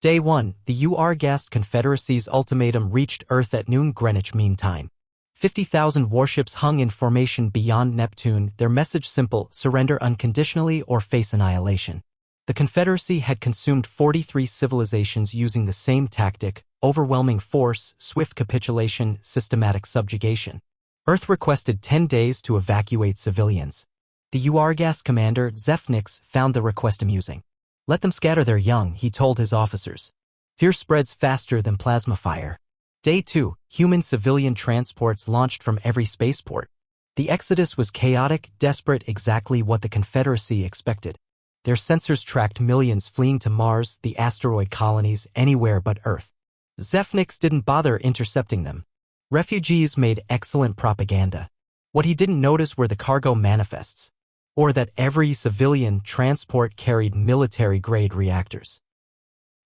Day 1, the Orcs Confederacy's ultimatum reached Earth at noon Greenwich Mean Time. 50,000 warships hung in formation beyond Neptune, their message simple: surrender unconditionally or face annihilation. The Confederacy had consumed 43 civilizations using the same tactic: overwhelming force, swift capitulation, systematic subjugation. Earth requested 10 days to evacuate civilians. The Orcs commander, Zephnix, found the request amusing. Let them scatter their young, he told his officers. Fear spreads faster than plasma fire. Day 2, human civilian transports launched from every spaceport. The exodus was chaotic, desperate, exactly what the Confederacy expected. Their sensors tracked millions fleeing to Mars, the asteroid colonies, anywhere but Earth. Zephnix didn't bother intercepting them. Refugees made excellent propaganda. What he didn't notice were the cargo manifests, or that every civilian transport carried military-grade reactors,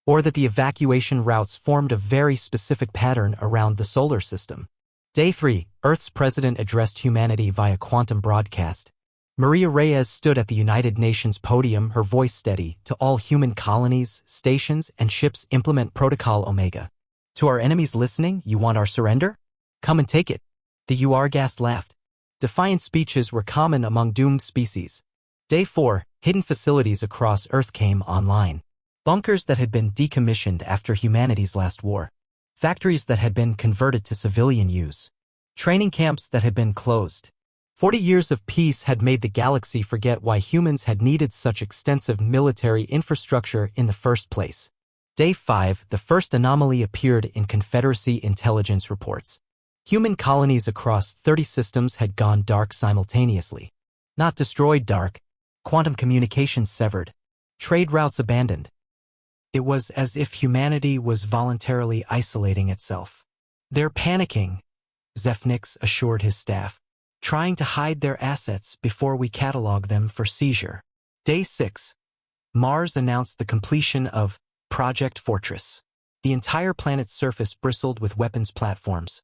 or that the evacuation routes formed a very specific pattern around the solar system. Day 3, Earth's president addressed humanity via quantum broadcast. Maria Reyes stood at the United Nations podium, her voice steady. To all human colonies, stations, and ships, implement Protocol Omega. To our enemies listening, you want our surrender? Come and take it. The Orcs laughed. Defiant speeches were common among doomed species. Day 4, hidden facilities across Earth came online. Bunkers that had been decommissioned after humanity's last war. Factories that had been converted to civilian use. Training camps that had been closed. 40 years of peace had made the galaxy forget why humans had needed such extensive military infrastructure in the first place. Day 5, the first anomaly appeared in Confederacy intelligence reports. Human colonies across 30 systems had gone dark simultaneously. Not destroyed dark. Quantum communications severed. Trade routes abandoned. It was as if humanity was voluntarily isolating itself. They're panicking, Zephnix assured his staff, trying to hide their assets before we catalog them for seizure. Day 6. Mars announced the completion of Project Fortress. The entire planet's surface bristled with weapons platforms,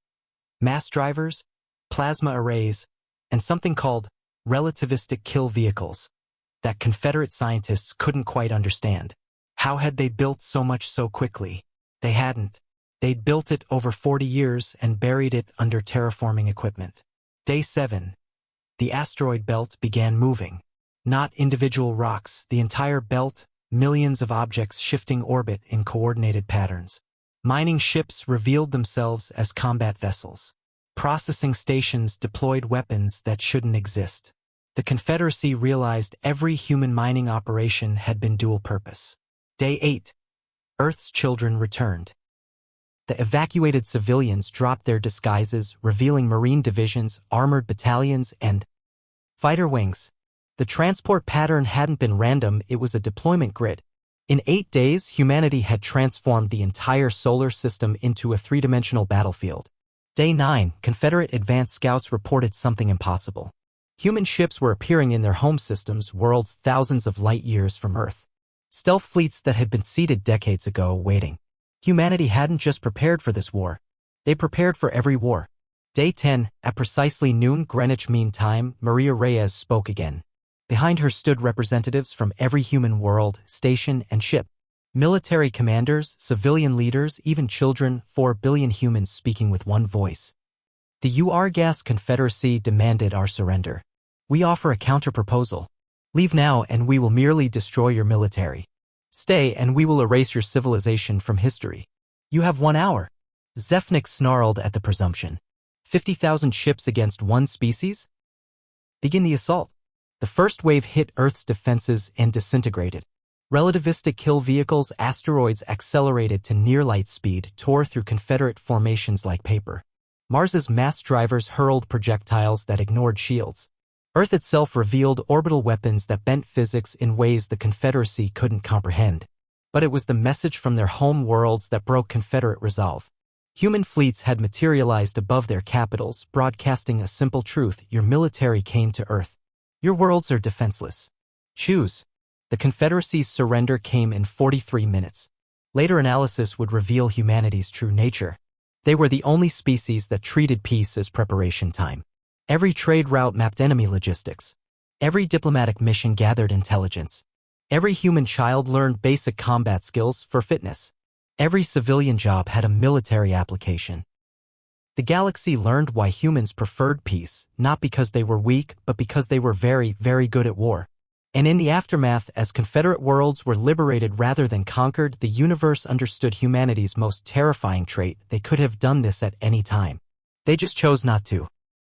mass drivers, plasma arrays, and something called relativistic kill vehicles that Confederate scientists couldn't quite understand. How had they built so much so quickly? They hadn't. They'd built it over 40 years and buried it under terraforming equipment. Day 7. The asteroid belt began moving. Not individual rocks, the entire belt, millions of objects shifting orbit in coordinated patterns. Mining ships revealed themselves as combat vessels. Processing stations deployed weapons that shouldn't exist. The Confederacy realized every human mining operation had been dual-purpose. Day 8. Earth's children returned. The evacuated civilians dropped their disguises, revealing Marine divisions, armored battalions, and fighter wings. The transport pattern hadn't been random, it was a deployment grid. In 8 days, humanity had transformed the entire solar system into a three-dimensional battlefield. Day 9, Confederate advanced scouts reported something impossible. Human ships were appearing in their home systems, worlds thousands of light years from Earth. Stealth fleets that had been seeded decades ago, waiting. Humanity hadn't just prepared for this war. They prepared for every war. Day 10, at precisely noon Greenwich Mean Time, Maria Reyes spoke again. Behind her stood representatives from every human world, station, and ship. Military commanders, civilian leaders, even children, 4 billion humans speaking with one voice. The Orcs Confederacy demanded our surrender. We offer a counter-proposal. Leave now and we will merely destroy your military. Stay and we will erase your civilization from history. You have 1 hour. Zephnix snarled at the presumption. 50,000 ships against one species? Begin the assault. The first wave hit Earth's defenses and disintegrated. Relativistic kill vehicles, asteroids accelerated to near-light speed, tore through Confederate formations like paper. Mars's mass drivers hurled projectiles that ignored shields. Earth itself revealed orbital weapons that bent physics in ways the Confederacy couldn't comprehend. But it was the message from their home worlds that broke Confederate resolve. Human fleets had materialized above their capitals, broadcasting a simple truth: your military came to Earth. Your worlds are defenseless. Choose. The Confederacy's surrender came in 43 minutes. Later analysis would reveal humanity's true nature. They were the only species that treated peace as preparation time. Every trade route mapped enemy logistics. Every diplomatic mission gathered intelligence. Every human child learned basic combat skills for fitness. Every civilian job had a military application. The galaxy learned why humans preferred peace, not because they were weak, but because they were very, very good at war. And in the aftermath, as Confederate worlds were liberated rather than conquered, the universe understood humanity's most terrifying trait: they could have done this at any time. They just chose not to.